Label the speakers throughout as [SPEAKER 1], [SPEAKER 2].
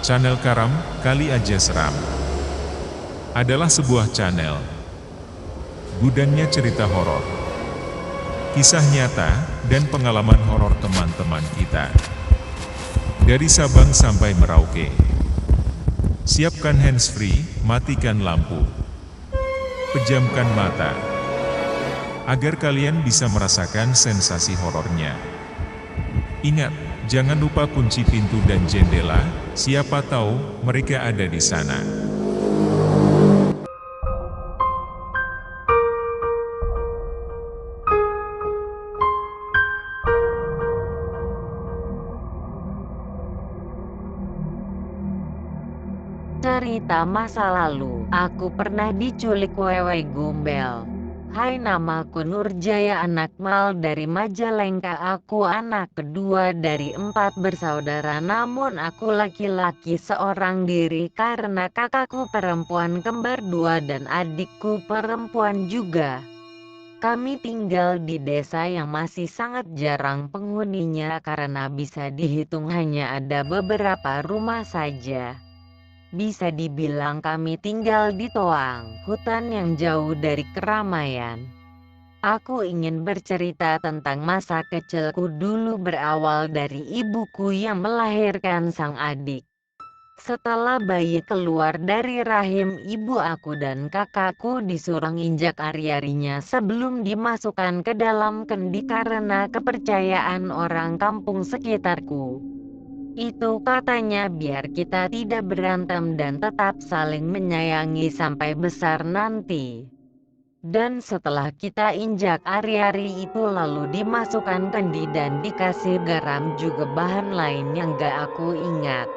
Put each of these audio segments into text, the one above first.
[SPEAKER 1] Channel Karam, Kali Aja Seram adalah sebuah channel gudangnya cerita horor, kisah nyata, dan pengalaman horor teman-teman kita. Dari Sabang sampai Merauke. Siapkan handsfree, matikan lampu, pejamkan mata, agar kalian bisa merasakan sensasi horornya. Ingat, jangan lupa kunci pintu dan jendela, siapa tahu mereka ada di sana.
[SPEAKER 2] Cerita masa lalu, aku pernah diculik wewe gombel. Hai, namaku Nurjaya anak Mal dari Majalengka. Aku anak kedua dari 4 bersaudara, namun aku laki-laki seorang diri karena kakakku perempuan kembar 2 dan adikku perempuan juga. Kami tinggal di desa yang masih sangat jarang penghuninya karena bisa dihitung hanya ada beberapa rumah saja. Bisa dibilang kami tinggal di toang hutan yang jauh dari keramaian. Aku ingin bercerita tentang masa kecilku dulu, berawal dari ibuku yang melahirkan sang adik. Setelah bayi keluar dari rahim ibu, aku dan kakakku disuruh injak ari-arinya sebelum dimasukkan ke dalam kendi karena kepercayaan orang kampung sekitarku. Itu katanya biar kita tidak berantem dan tetap saling menyayangi sampai besar nanti. Dan setelah kita injak ari-ari itu lalu dimasukkan kendi dan dikasih garam juga bahan lain yang gak aku ingat.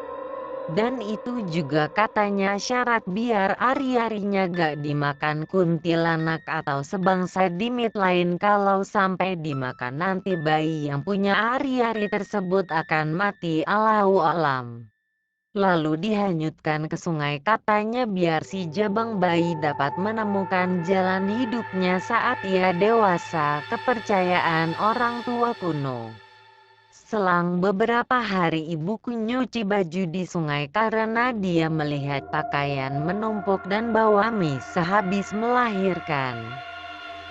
[SPEAKER 2] Dan itu juga katanya syarat biar ari-arinya gak dimakan kuntilanak atau sebangsa dimit lain. Kalau sampai dimakan nanti bayi yang punya ari-ari tersebut akan mati, Allahu alam. Lalu dihanyutkan ke sungai katanya biar si jabang bayi dapat menemukan jalan hidupnya saat ia dewasa, kepercayaan orang tua kuno. Selang beberapa hari ibuku nyuci baju di sungai karena dia melihat pakaian menumpuk dan bau amis sehabis melahirkan.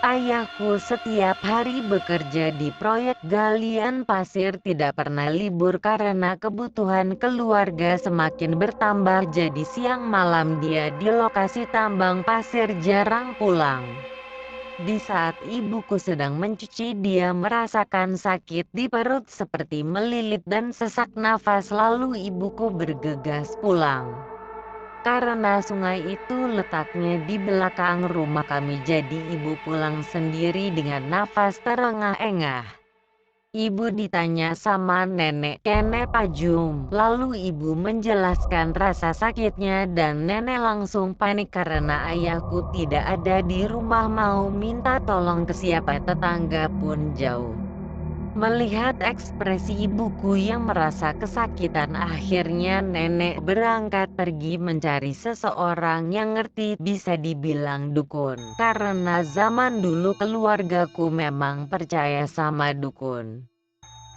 [SPEAKER 2] Ayahku setiap hari bekerja di proyek galian pasir, tidak pernah libur karena kebutuhan keluarga semakin bertambah, jadi siang malam dia di lokasi tambang pasir, jarang pulang. Di saat ibuku sedang mencuci, dia merasakan sakit di perut seperti melilit dan sesak nafas, lalu ibuku bergegas pulang. Karena sungai itu letaknya di belakang rumah kami, jadi ibu pulang sendiri dengan nafas terengah-engah. Ibu ditanya sama nenek Pajum, lalu ibu menjelaskan rasa sakitnya dan nenek langsung panik karena ayahku tidak ada di rumah, mau minta tolong ke siapa tetangga pun jauh. Melihat ekspresi ibuku yang merasa kesakitan, akhirnya nenek berangkat pergi mencari seseorang yang ngerti, bisa dibilang dukun. Karena zaman dulu keluargaku memang percaya sama dukun.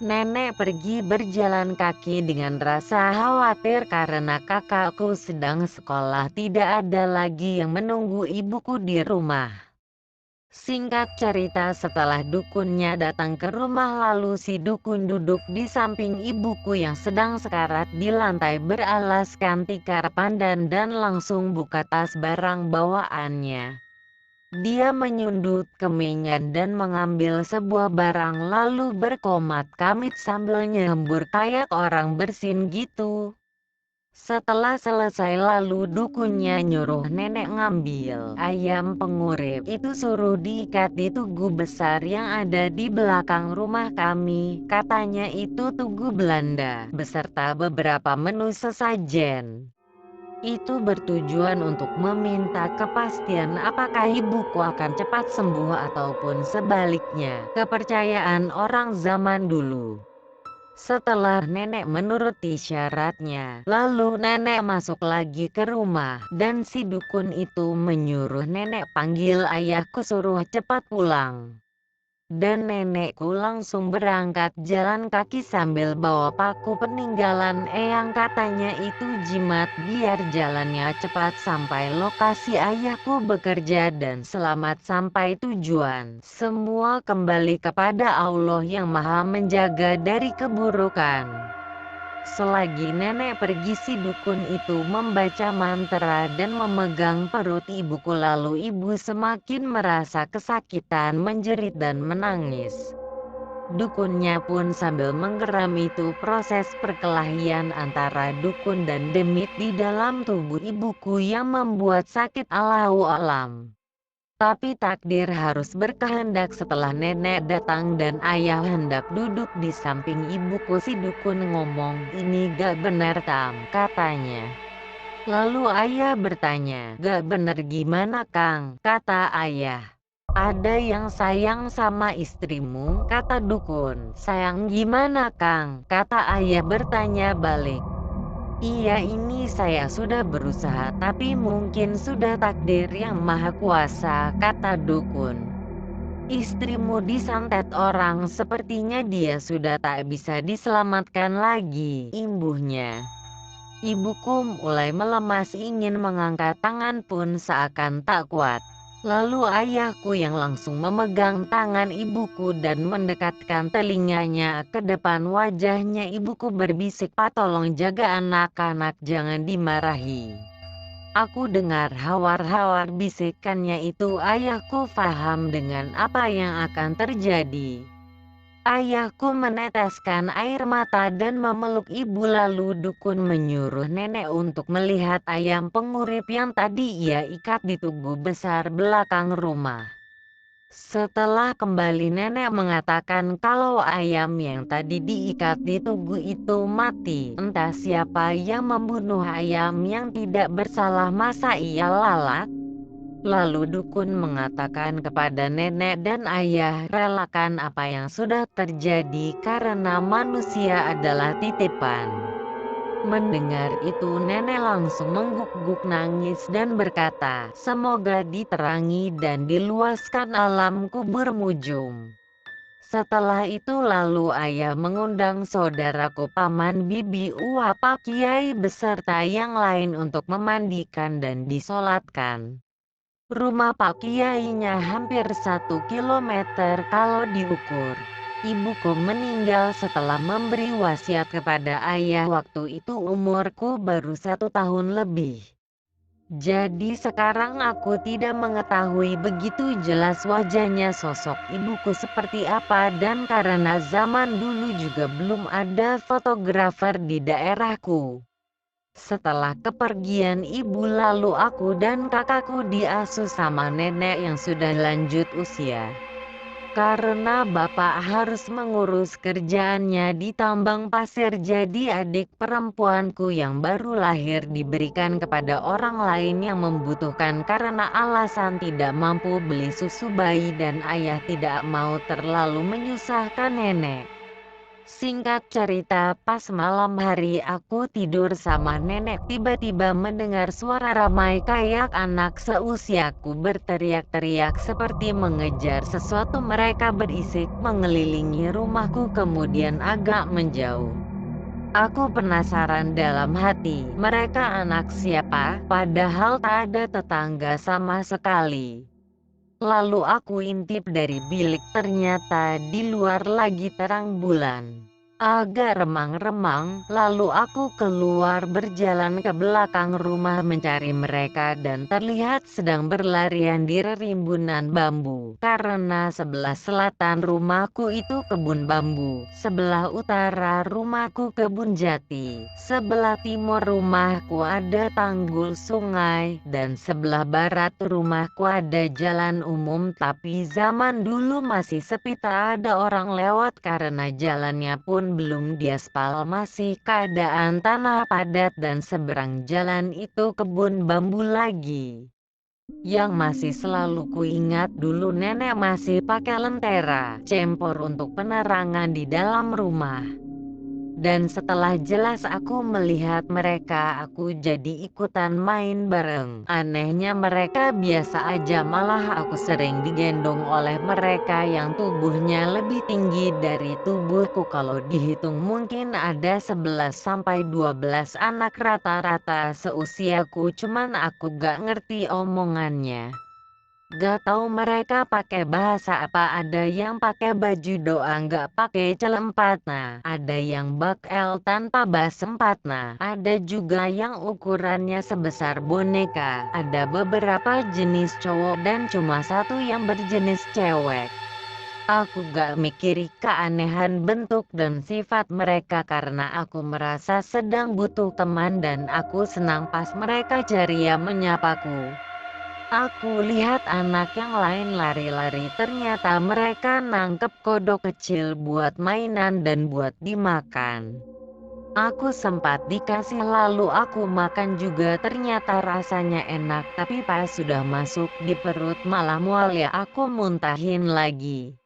[SPEAKER 2] Nenek pergi berjalan kaki dengan rasa khawatir karena kakakku sedang sekolah, tidak ada lagi yang menunggu ibuku di rumah. Singkat cerita, setelah dukunnya datang ke rumah, lalu si dukun duduk di samping ibuku yang sedang sekarat di lantai beralaskan tikar pandan dan langsung buka tas barang bawaannya. Dia menyundut kemenyan dan mengambil sebuah barang lalu berkomat kamit sambil nyembur kayak orang bersin gitu. Setelah selesai lalu dukunnya nyuruh nenek ngambil ayam pengurip itu, suruh diikat di tugu besar yang ada di belakang rumah kami. Katanya itu tugu Belanda beserta beberapa menu sesajen. Itu bertujuan untuk meminta kepastian apakah ibuku akan cepat sembuh ataupun sebaliknya. Kepercayaan orang zaman dulu. Setelah nenek menuruti syaratnya, lalu nenek masuk lagi ke rumah, dan si dukun itu menyuruh nenek panggil ayahku, suruh cepat pulang. dan nenekku langsung berangkat jalan kaki sambil bawa paku peninggalan eyang, katanya itu jimat biar jalannya cepat sampai lokasi ayahku bekerja dan selamat sampai tujuan. Semua kembali kepada Allah yang Maha Menjaga dari keburukan. Selagi nenek pergi, si dukun itu membaca mantra dan memegang perut ibuku, lalu ibu semakin merasa kesakitan, menjerit dan menangis. Dukunnya pun sambil menggeram. Itu proses perkelahian antara dukun dan demit di dalam tubuh ibuku yang membuat sakit, Allahu alam. Tapi takdir harus berkehendak. Setelah nenek datang dan ayah hendak duduk di samping ibuku, si dukun ngomong, "Ini gak benar Tam," katanya. Lalu ayah bertanya, "Gak benar gimana Kang?" Kata ayah. "Ada yang sayang sama istrimu," kata dukun. "Sayang gimana Kang?" kata ayah bertanya balik. "Iya, ini saya sudah berusaha tapi mungkin sudah takdir yang maha kuasa," kata dukun. "Istrimu disantet orang, sepertinya dia sudah tak bisa diselamatkan lagi," imbuhnya. Ibuku mulai melemas, ingin mengangkat tangan pun seakan tak kuat. Lalu ayahku yang langsung memegang tangan ibuku dan mendekatkan telinganya ke depan wajahnya. Ibuku berbisik, "Pak, tolong jaga anak-anak, jangan dimarahi." Aku dengar hawar-hawar bisikannya itu. Ayahku paham dengan apa yang akan terjadi. Ayahku meneteskan air mata dan memeluk ibu, lalu dukun menyuruh nenek untuk melihat ayam pengurip yang tadi ia ikat di tugu besar belakang rumah. Setelah kembali, nenek mengatakan kalau ayam yang tadi diikat di tugu itu mati. Entah siapa yang membunuh ayam yang tidak bersalah, masa ia lalat? Lalu dukun mengatakan kepada nenek dan ayah, "Relakan apa yang sudah terjadi karena manusia adalah titipan." Mendengar itu nenek langsung mengguguk nangis dan berkata, "Semoga diterangi dan diluaskan alam kuburmu Jum." Setelah itu lalu ayah mengundang saudaraku, paman, bibi, uap, pak kiai beserta yang lain untuk memandikan dan disolatkan. Rumah Pak Kiainya hampir 1 kilometer kalau diukur. Ibuku meninggal setelah memberi wasiat kepada ayah. Waktu itu umurku baru 1 tahun lebih. Jadi sekarang aku tidak mengetahui begitu jelas wajahnya, sosok ibuku seperti apa, dan karena zaman dulu juga belum ada fotografer di daerahku. Setelah kepergian ibu, lalu aku dan kakakku diasuh sama nenek yang sudah lanjut usia. Karena bapak harus mengurus kerjaannya di tambang pasir, jadi adik perempuanku yang baru lahir diberikan kepada orang lain yang membutuhkan karena alasan tidak mampu beli susu bayi dan ayah tidak mau terlalu menyusahkan nenek. Singkat cerita, pas malam hari aku tidur sama nenek, tiba-tiba mendengar suara ramai kayak anak seusiaku berteriak-teriak seperti mengejar sesuatu. Mereka berisik mengelilingi rumahku kemudian agak menjauh. Aku penasaran dalam hati, mereka anak siapa, padahal tak ada tetangga sama sekali. Lalu aku intip dari bilik, ternyata di luar lagi terang bulan. Agak remang-remang, lalu aku keluar berjalan ke belakang rumah mencari mereka dan terlihat sedang berlarian di rimbunan bambu. Karena sebelah selatan rumahku itu kebun bambu, sebelah utara rumahku kebun jati, sebelah timur rumahku ada tanggul sungai, dan sebelah barat rumahku ada jalan umum. Tapi zaman dulu masih sepi, tak ada orang lewat karena jalannya pun belum diaspal, masih keadaan tanah padat, dan seberang jalan itu kebun bambu lagi. Yang masih selalu kuingat, dulu nenek masih pakai lentera cempor untuk penerangan di dalam rumah. Dan setelah jelas aku melihat mereka, aku jadi ikutan main bareng. Anehnya mereka biasa aja, malah aku sering digendong oleh mereka yang tubuhnya lebih tinggi dari tubuhku. Kalau dihitung mungkin ada 11 sampai 12 anak rata-rata seusiaku, cuman aku gak ngerti omongannya. Gak tahu mereka pakai bahasa apa, ada yang pakai baju doang gak pakai celempat, nah ada yang bakel tanpa basempat, nah ada juga yang ukurannya sebesar boneka, ada beberapa jenis cowok dan cuma satu yang berjenis cewek. Aku gak mikiri keanehan bentuk dan sifat mereka karena aku merasa sedang butuh teman dan aku senang pas mereka ceria menyapaku. Aku lihat anak yang lain lari-lari, ternyata mereka nangkep kodok kecil buat mainan dan buat dimakan. Aku sempat dikasih lalu aku makan juga, ternyata rasanya enak, tapi pas sudah masuk di perut malah mual ya, aku muntahin lagi.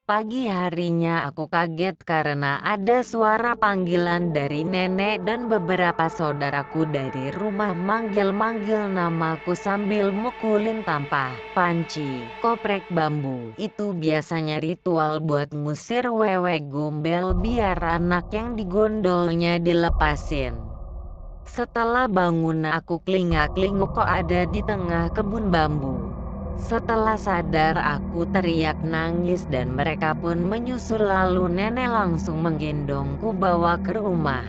[SPEAKER 2] Pagi harinya aku kaget karena ada suara panggilan dari nenek dan beberapa saudaraku dari rumah manggil-manggil namaku sambil mukulin tampah, panci, koprek bambu. Itu biasanya ritual buat ngusir wewe gombel biar anak yang digondolnya dilepasin. Setelah bangun aku kelingak-kelinguk, kok ada di tengah kebun bambu. Setelah sadar aku teriak nangis dan mereka pun menyusul, lalu nenek langsung menggendongku bawa ke rumah.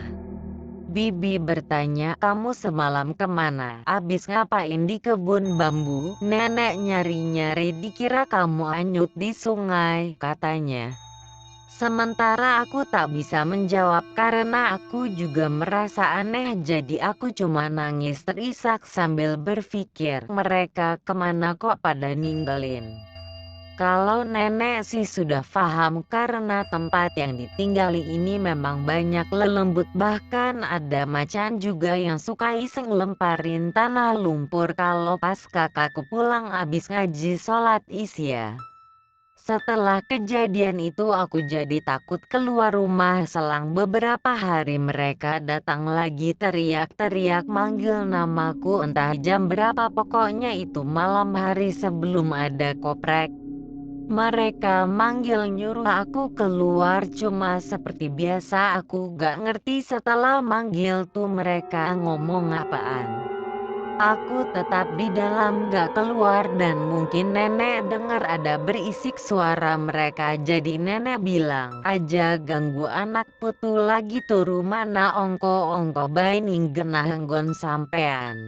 [SPEAKER 2] Bibi bertanya, kamu semalam kemana? Abis ngapain di kebun bambu? Nenek nyari-nyari, dikira kamu anyut di sungai, katanya. Sementara aku tak bisa menjawab karena aku juga merasa aneh, jadi aku cuma nangis terisak sambil berpikir, mereka kemana kok pada ninggalin. Kalau nenek sih sudah paham karena tempat yang ditinggali ini memang banyak lelembut, bahkan ada macan juga yang suka iseng lemparin tanah lumpur kalau pas kakakku pulang abis ngaji sholat isya. Setelah kejadian itu aku jadi takut keluar rumah. Selang beberapa hari mereka datang lagi teriak-teriak manggil namaku entah jam berapa, pokoknya itu malam hari sebelum ada koprek. Mereka manggil nyuruh aku keluar, cuma seperti biasa aku gak ngerti setelah manggil tuh mereka ngomong apaan. Aku tetap di dalam gak keluar dan mungkin nenek dengar ada berisik suara mereka, jadi nenek bilang aja ganggu anak putu lagi turu mana ongko-ongko bayi genah nggon sampean.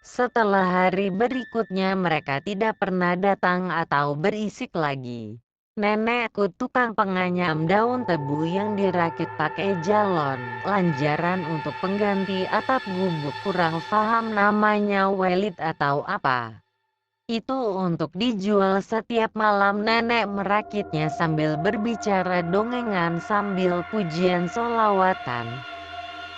[SPEAKER 2] Setelah hari berikutnya mereka tidak pernah datang atau berisik lagi. Nenekku tukang penganyam daun tebu yang dirakit pakai galon, lanjaran untuk pengganti atap gubuk, kurang paham namanya welit atau apa. Itu untuk dijual setiap malam. Nenek merakitnya sambil berbicara dongengan sambil pujian solawatan.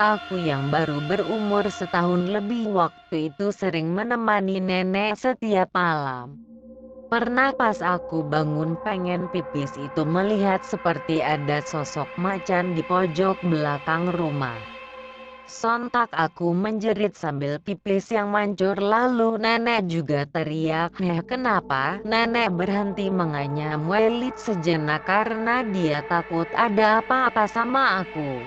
[SPEAKER 2] Aku yang baru berumur setahun lebih waktu itu sering menemani nenek setiap malam. Pernah pas aku bangun pengen pipis itu melihat seperti ada sosok macan di pojok belakang rumah. Sontak aku menjerit sambil pipis yang mancur, lalu nenek juga teriak, kenapa?" Nenek berhenti menganyam welit sejenak karena dia takut ada apa-apa sama aku.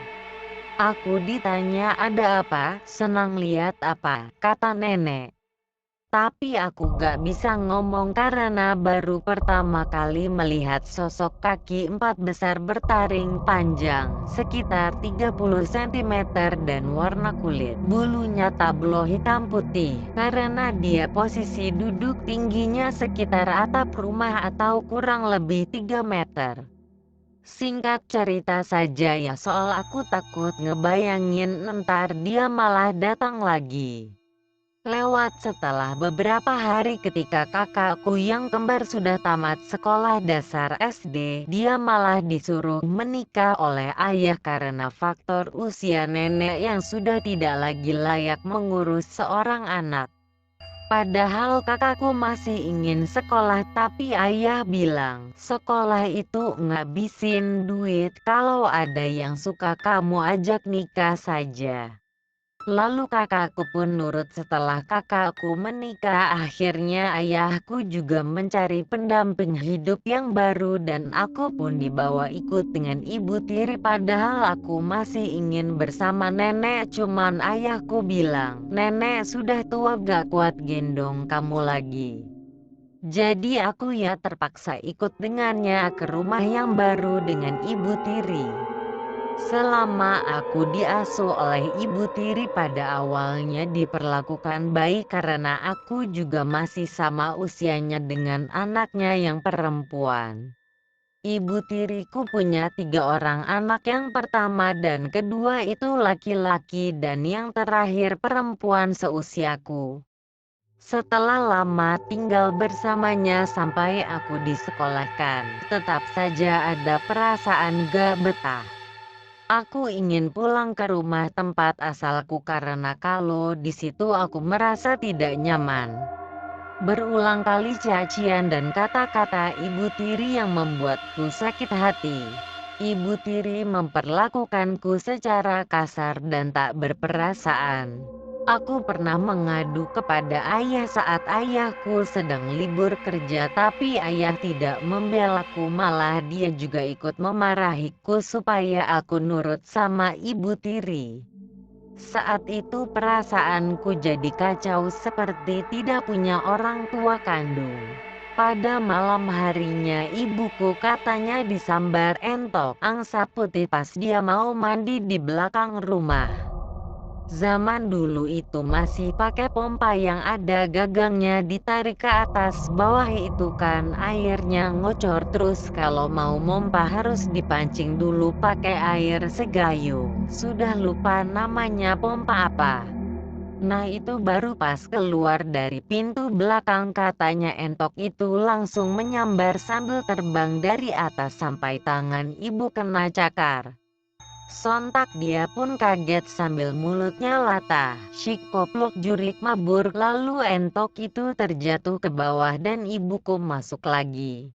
[SPEAKER 2] Aku ditanya ada apa, senang lihat apa, kata nenek. Tapi aku gak bisa ngomong karena baru pertama kali melihat sosok kaki empat besar bertaring panjang, sekitar 30 cm dan warna kulit bulunya tablo hitam putih, karena dia posisi duduk tingginya sekitar atap rumah atau kurang lebih 3 meter. Singkat cerita saja ya, soal aku takut ngebayangin ntar dia malah datang lagi. Lewat setelah beberapa hari ketika kakakku yang kembar sudah tamat sekolah dasar SD, dia malah disuruh menikah oleh ayah karena faktor usia nenek yang sudah tidak lagi layak mengurus seorang anak. Padahal kakakku masih ingin sekolah tapi ayah bilang, sekolah itu ngabisin duit, kalau ada yang suka kamu ajak nikah saja. Lalu kakakku pun nurut. Setelah kakakku menikah, akhirnya ayahku juga mencari pendamping hidup yang baru dan aku pun dibawa ikut dengan ibu tiri, padahal aku masih ingin bersama nenek, cuman ayahku bilang, nenek sudah tua gak kuat gendong kamu lagi. Jadi aku ya terpaksa ikut dengannya ke rumah yang baru dengan ibu tiri. Selama aku diasuh oleh ibu tiri, pada awalnya diperlakukan baik karena aku juga masih sama usianya dengan anaknya yang perempuan. Ibu tiriku punya 3 orang anak, yang pertama dan kedua itu laki-laki dan yang terakhir perempuan seusiaku. Setelah lama tinggal bersamanya sampai aku disekolahkan, tetap saja ada perasaan gak betah. Aku ingin pulang ke rumah tempat asalku karena kalau di situ aku merasa tidak nyaman. Berulang kali cacian dan kata-kata ibu tiri yang membuatku sakit hati. Ibu tiri memperlakukanku secara kasar dan tak berperasaan. Aku pernah mengadu kepada ayah saat ayahku sedang libur kerja, tapi ayah tidak membelaku, malah dia juga ikut memarahiku supaya aku nurut sama ibu tiri. Saat itu perasaanku jadi kacau, seperti tidak punya orang tua kandung. Pada malam harinya ibuku katanya disambar entok angsa putih pas dia mau mandi di belakang rumah. Zaman dulu itu masih pakai pompa yang ada gagangnya, ditarik ke atas bawah itu kan airnya ngocor, terus kalau mau mompa harus dipancing dulu pakai air segayung. Sudah lupa namanya pompa apa. Nah itu baru pas keluar dari pintu belakang katanya entok itu langsung menyambar sambil terbang dari atas sampai tangan ibu kena cakar. Sontak dia pun kaget sambil mulutnya latah, syik koplok jurik mabur, lalu entok itu terjatuh ke bawah dan ibuku masuk lagi.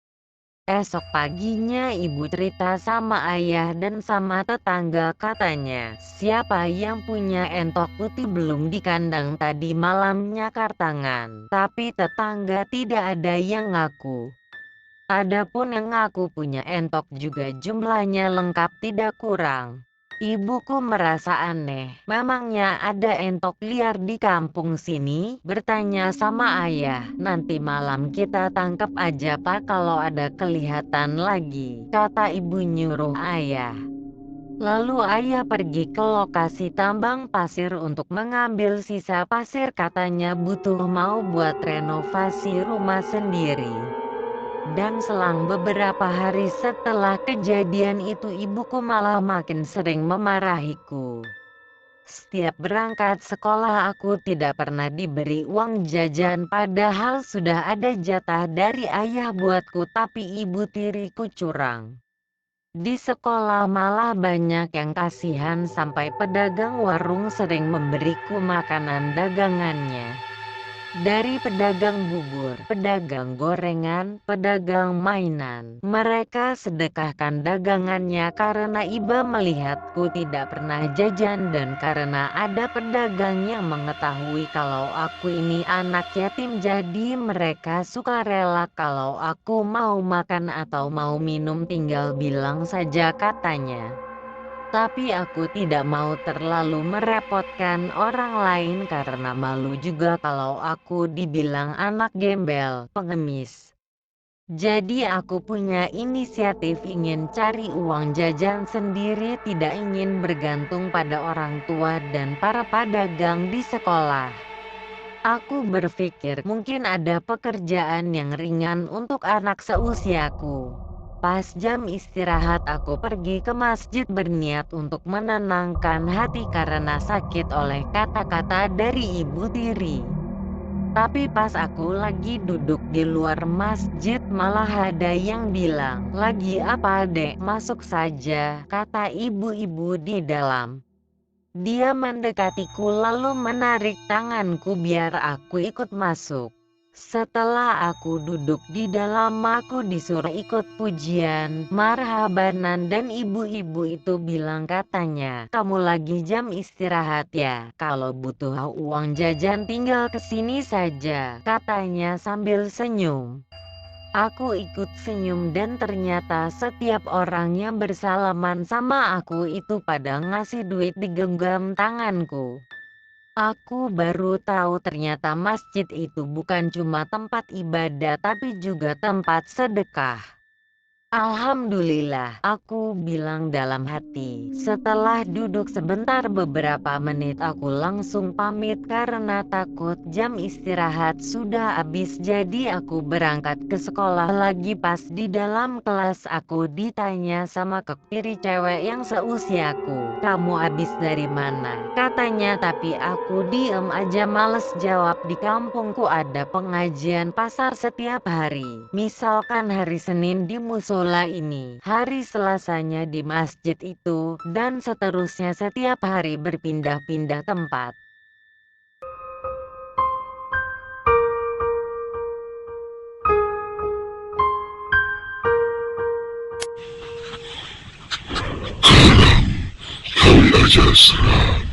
[SPEAKER 2] Esok paginya ibu cerita sama ayah dan sama tetangga, katanya, siapa yang punya entok putih belum di kandang tadi malam nyakar tangan, tapi tetangga tidak ada yang ngaku. Adapun yang ngaku punya entok juga jumlahnya lengkap tidak kurang. Ibuku merasa aneh, memangnya ada entok liar di kampung sini? Bertanya sama ayah, nanti malam kita tangkap aja pak kalau ada kelihatan lagi, kata ibu nyuruh ayah. Lalu ayah pergi ke lokasi tambang pasir untuk mengambil sisa pasir, katanya butuh mau buat renovasi rumah sendiri. Dan selang beberapa hari setelah kejadian itu ibuku malah makin sering memarahiku. Setiap berangkat sekolah aku tidak pernah diberi uang jajan, padahal sudah ada jatah dari ayah buatku, tapi ibu tiriku curang. Di sekolah malah banyak yang kasihan, sampai pedagang warung sering memberiku makanan dagangannya. Dari pedagang bubur, pedagang gorengan, pedagang mainan, mereka sedekahkan dagangannya karena iba melihatku tidak pernah jajan, dan karena ada pedagang yang mengetahui kalau aku ini anak yatim, jadi mereka sukarela kalau aku mau makan atau mau minum tinggal bilang saja, katanya. Tapi aku tidak mau terlalu merepotkan orang lain karena malu juga kalau aku dibilang anak gembel, pengemis. Jadi aku punya inisiatif ingin cari uang jajan sendiri, tidak ingin bergantung pada orang tua dan para pedagang di sekolah. Aku berpikir mungkin ada pekerjaan yang ringan untuk anak seusiaku. Pas jam istirahat aku pergi ke masjid berniat untuk menenangkan hati karena sakit oleh kata-kata dari ibu tiri. Tapi pas aku lagi duduk di luar masjid malah ada yang bilang, "Lagi apa dek? Masuk saja," kata ibu-ibu di dalam. Dia mendekatiku lalu menarik tanganku biar aku ikut masuk. Setelah aku duduk di dalam, aku disuruh ikut pujian, marhabanan, dan ibu-ibu itu bilang katanya, "Kamu lagi jam istirahat ya? Kalau butuh uang jajan tinggal kesini saja," katanya sambil senyum. Aku ikut senyum dan ternyata setiap orang yang bersalaman sama aku itu pada ngasih duit di genggam tanganku. Aku baru tahu ternyata masjid itu bukan cuma tempat ibadah tapi juga tempat sedekah. "Alhamdulillah," aku bilang dalam hati. Setelah duduk sebentar beberapa menit aku langsung pamit karena takut jam istirahat sudah habis, jadi aku berangkat ke sekolah lagi. Pas di dalam kelas aku ditanya sama kekiri cewek yang seusiaku, "Kamu habis dari mana?" katanya, tapi aku diem aja males jawab. Di kampungku ada pengajian pasar setiap hari. Misalkan hari Senin di musola ini, hari Selasanya di masjid itu, dan seterusnya setiap hari berpindah-pindah tempat.
[SPEAKER 3] Kali aja seram.